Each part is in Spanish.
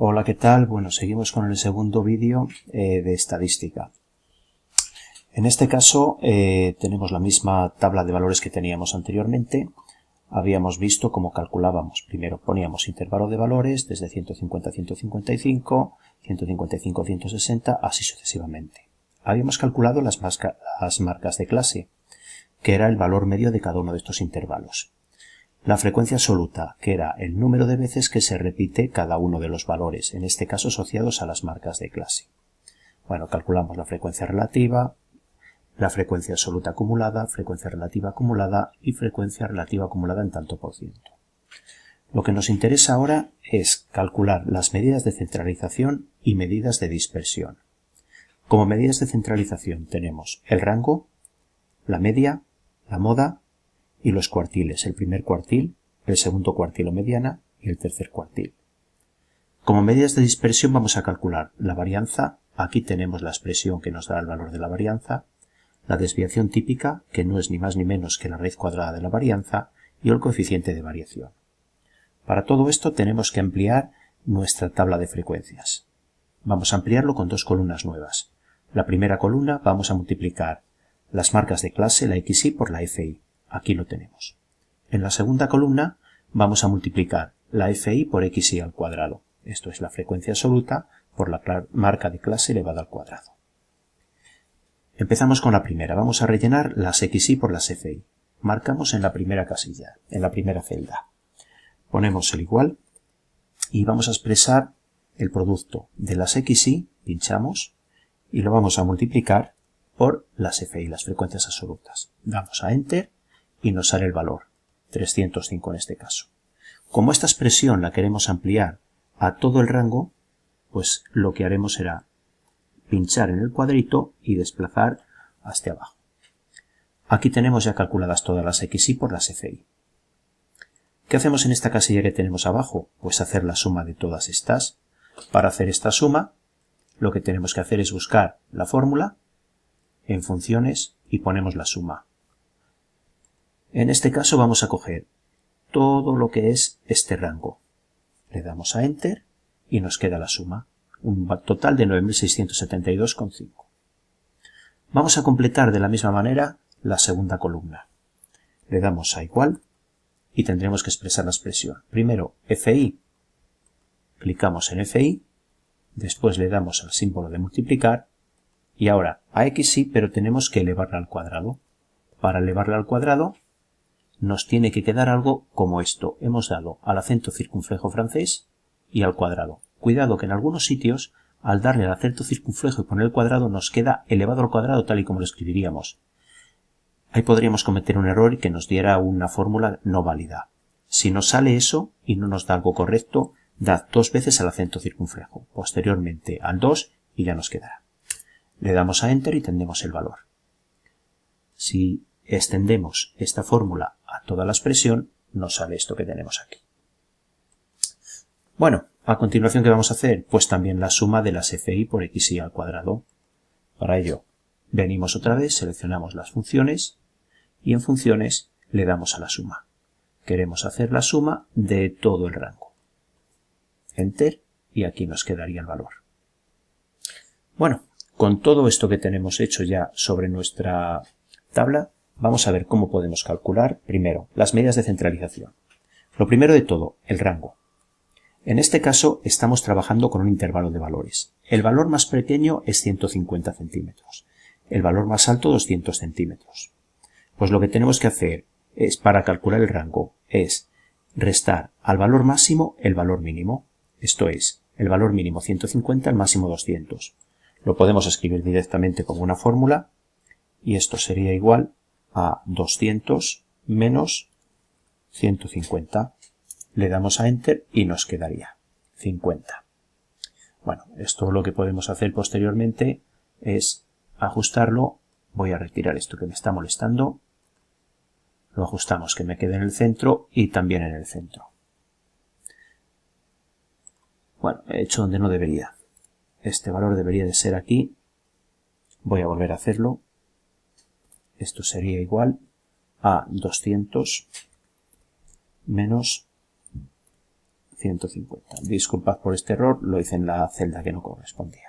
Hola, ¿qué tal? Bueno, seguimos con el segundo vídeo de estadística. En este caso tenemos la misma tabla de valores que teníamos anteriormente. Habíamos visto cómo calculábamos. Primero poníamos intervalo de valores desde 150 a 155, 155 a 160, así sucesivamente. Habíamos calculado las marcas de clase, que era el valor medio de cada uno de estos intervalos. La frecuencia absoluta, que era el número de veces que se repite cada uno de los valores, en este caso asociados a las marcas de clase. Bueno, calculamos la frecuencia relativa, la frecuencia absoluta acumulada, frecuencia relativa acumulada y frecuencia relativa acumulada en tanto por ciento. Lo que nos interesa ahora es calcular las medidas de centralización y medidas de dispersión. Como medidas de centralización tenemos el rango, la media, la moda y los cuartiles, el primer cuartil, el segundo cuartil o mediana y el tercer cuartil. Como medidas de dispersión vamos a calcular la varianza, aquí tenemos la expresión que nos da el valor de la varianza, la desviación típica, que no es ni más ni menos que la raíz cuadrada de la varianza, y el coeficiente de variación. Para todo esto tenemos que ampliar nuestra tabla de frecuencias. Vamos a ampliarlo con dos columnas nuevas. La primera columna vamos a multiplicar las marcas de clase, la XY, por la FI. Aquí lo tenemos. En la segunda columna vamos a multiplicar la FI por XY al cuadrado. Esto es la frecuencia absoluta por la marca de clase elevada al cuadrado. Empezamos con la primera. Vamos a rellenar las XY por las FI. Marcamos en la primera casilla, en la primera celda. Ponemos el igual y vamos a expresar el producto de las XY, pinchamos, y lo vamos a multiplicar por las FI, las frecuencias absolutas. Damos a Enter y nos sale el valor, 305 en este caso. Como esta expresión la queremos ampliar a todo el rango, pues lo que haremos será pinchar en el cuadrito y desplazar hasta abajo. Aquí tenemos ya calculadas todas las XY por las FI. ¿Qué hacemos en esta casilla que tenemos abajo? Pues hacer la suma de todas estas. Para hacer esta suma, lo que tenemos que hacer es buscar la fórmula en funciones y ponemos la suma. En este caso vamos a coger todo lo que es este rango. Le damos a Enter y nos queda la suma, un total de 9.672,5. Vamos a completar de la misma manera la segunda columna. Le damos a igual y tendremos que expresar la expresión. Primero FI, clicamos en FI, después le damos al símbolo de multiplicar y ahora a XY, pero tenemos que elevarla al cuadrado. Para elevarla al cuadrado nos tiene que quedar algo como esto. Hemos dado al acento circunflejo francés y al cuadrado. Cuidado que en algunos sitios, al darle al acento circunflejo y poner el cuadrado, nos queda elevado al cuadrado tal y como lo escribiríamos. Ahí podríamos cometer un error y que nos diera una fórmula no válida. Si nos sale eso y no nos da algo correcto, dad dos veces al acento circunflejo, posteriormente al 2 y ya nos quedará. Le damos a Enter y tendremos el valor. Si extendemos esta fórmula a toda la expresión, nos sale esto que tenemos aquí. Bueno, a continuación, ¿qué vamos a hacer? Pues también la suma de las FI por XY al cuadrado. Para ello, venimos otra vez, seleccionamos las funciones y en funciones le damos a la suma. Queremos hacer la suma de todo el rango. Enter y aquí nos quedaría el valor. Bueno, con todo esto que tenemos hecho ya sobre nuestra tabla, vamos a ver cómo podemos calcular, primero, las medidas de centralización. Lo primero de todo, el rango. En este caso estamos trabajando con un intervalo de valores. El valor más pequeño es 150 centímetros. El valor más alto 200 centímetros. Pues lo que tenemos que hacer es, para calcular el rango, es restar al valor máximo el valor mínimo. Esto es, el valor mínimo 150, el máximo 200. Lo podemos escribir directamente como una fórmula y esto sería igual a 200 menos 150. Le damos a Enter y nos quedaría 50. Bueno, esto lo que podemos hacer posteriormente es ajustarlo. Voy a retirar esto que me está molestando. Lo ajustamos que me quede en el centro y también en el centro. Bueno, he hecho donde no debería. Este valor debería de ser aquí. Voy a volver a hacerlo. Esto sería igual a 200 menos 150. Disculpad por este error, lo hice en la celda que no correspondía.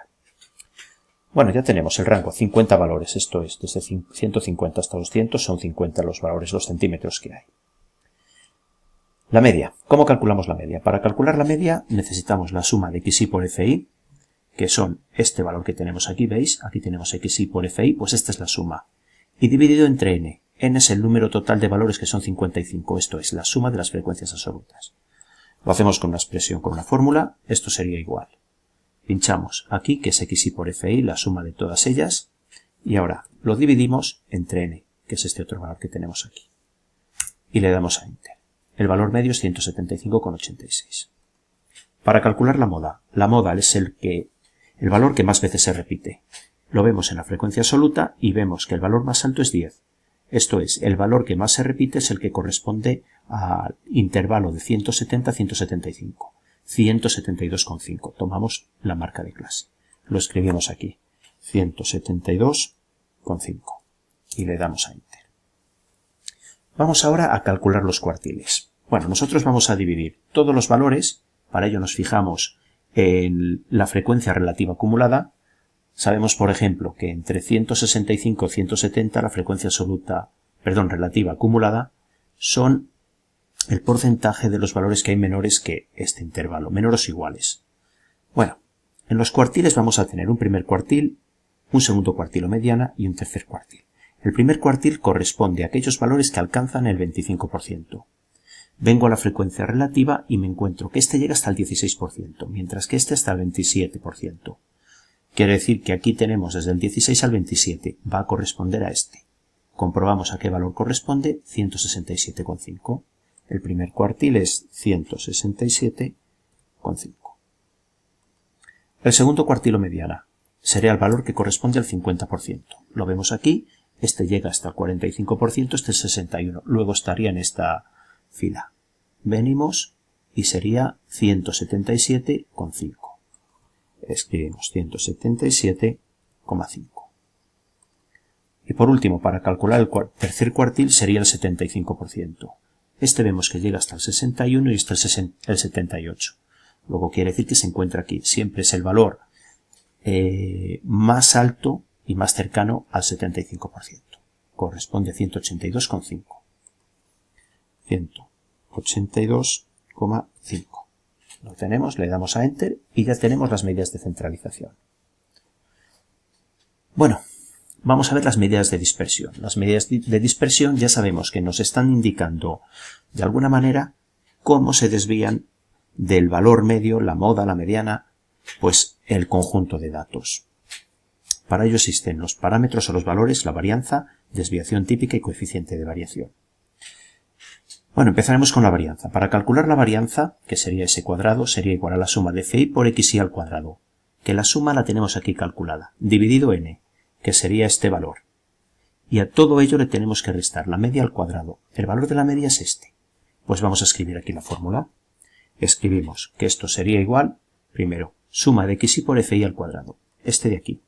Bueno, ya tenemos el rango, 50 valores, esto es, desde 150 hasta 200 son 50 los valores, los centímetros que hay. La media. ¿Cómo calculamos la media? Para calcular la media necesitamos la suma de xy por fi, que son este valor que tenemos aquí, ¿veis? Aquí tenemos xy por fi, pues esta es la suma. Y dividido entre n. N es el número total de valores que son 55, esto es, la suma de las frecuencias absolutas. Lo hacemos con una expresión, con una fórmula, esto sería igual. Pinchamos aquí, que es xy por fi, la suma de todas ellas, y ahora lo dividimos entre n, que es este otro valor que tenemos aquí. Y le damos a Enter. El valor medio es 175,86. Para calcular la moda es el valor que más veces se repite. Lo vemos en la frecuencia absoluta y vemos que el valor más alto es 10. Esto es, el valor que más se repite es el que corresponde al intervalo de 170 a 175. 172,5. Tomamos la marca de clase. Lo escribimos aquí. 172,5. Y le damos a Enter. Vamos ahora a calcular los cuartiles. Bueno, nosotros vamos a dividir todos los valores. Para ello nos fijamos en la frecuencia relativa acumulada. Sabemos, por ejemplo, que entre 165 y 170 la frecuencia relativa acumulada son el porcentaje de los valores que hay menores que este intervalo, menores o iguales. Bueno, en los cuartiles vamos a tener un primer cuartil, un segundo cuartil o mediana y un tercer cuartil. El primer cuartil corresponde a aquellos valores que alcanzan el 25%. Vengo a la frecuencia relativa y me encuentro que este llega hasta el 16%, mientras que este hasta el 27%. Quiere decir que aquí tenemos desde el 16 al 27, va a corresponder a este. Comprobamos a qué valor corresponde, 167,5. El primer cuartil es 167,5. El segundo cuartil o mediana sería el valor que corresponde al 50%. Lo vemos aquí, este llega hasta el 45%, este es 61%. Luego estaría en esta fila. Venimos y sería 177,5. Escribimos 177,5. Y por último, para calcular el tercer cuartil sería el 75%. Este vemos que llega hasta el 61 y este el 78. Luego quiere decir que se encuentra aquí. Siempre es el valor más alto y más cercano al 75%. Corresponde a 182,5. 182,5. Lo tenemos, le damos a Enter y ya tenemos las medidas de centralización. Bueno, vamos a ver las medidas de dispersión. Las medidas de dispersión ya sabemos que nos están indicando de alguna manera cómo se desvían del valor medio, la moda, la mediana, pues el conjunto de datos. Para ello existen los parámetros o los valores, la varianza, desviación típica y coeficiente de variación. Bueno, empezaremos con la varianza. Para calcular la varianza, que sería s cuadrado, sería igual a la suma de fi por xy al cuadrado, que la suma la tenemos aquí calculada, dividido n, que sería este valor. Y a todo ello le tenemos que restar la media al cuadrado. El valor de la media es este. Pues vamos a escribir aquí la fórmula. Escribimos que esto sería igual, primero, suma de xy por fi al cuadrado, este de aquí.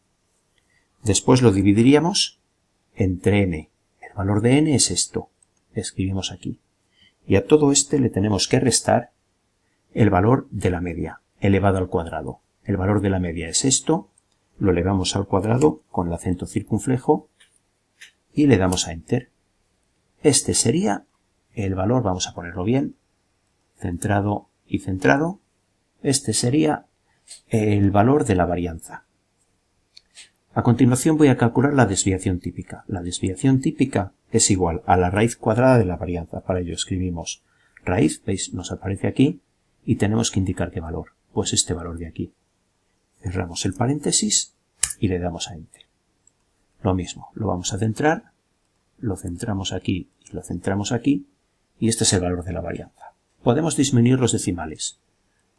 Después lo dividiríamos entre n. El valor de n es esto. Escribimos aquí. Y a todo este le tenemos que restar el valor de la media, elevado al cuadrado. El valor de la media es esto, lo elevamos al cuadrado con el acento circunflejo y le damos a Enter. Este sería el valor, vamos a ponerlo bien, centrado y centrado. Este sería el valor de la varianza. A continuación voy a calcular la desviación típica. La desviación típica es igual a la raíz cuadrada de la varianza. Para ello escribimos raíz, veis, nos aparece aquí, y tenemos que indicar qué valor. Pues este valor de aquí. Cerramos el paréntesis y le damos a Enter. Lo mismo, lo vamos a centrar, lo centramos aquí y lo centramos aquí, y este es el valor de la varianza. Podemos disminuir los decimales.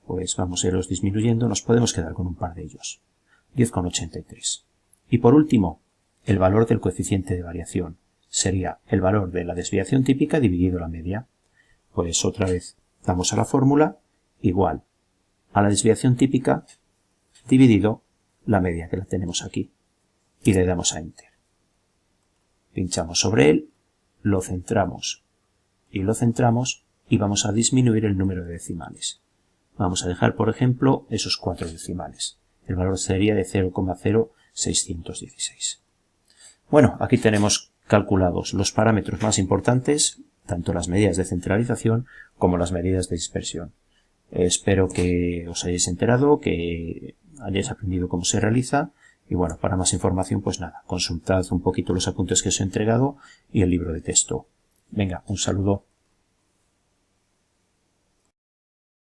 Pues vamos a irlos disminuyendo, nos podemos quedar con un par de ellos. 10,83. Y por último, el valor del coeficiente de variación sería el valor de la desviación típica dividido la media. Pues otra vez damos a la fórmula igual a la desviación típica dividido la media, que la tenemos aquí, y le damos a Enter. Pinchamos sobre él, lo centramos y vamos a disminuir el número de decimales. Vamos a dejar, por ejemplo, esos 4 decimales. El valor sería de 0,0616. Bueno, aquí tenemos calculados los parámetros más importantes, tanto las medidas de centralización como las medidas de dispersión. Espero que os hayáis enterado, que hayáis aprendido cómo se realiza, y bueno, para más información, pues nada, consultad un poquito los apuntes que os he entregado y el libro de texto. Venga, un saludo.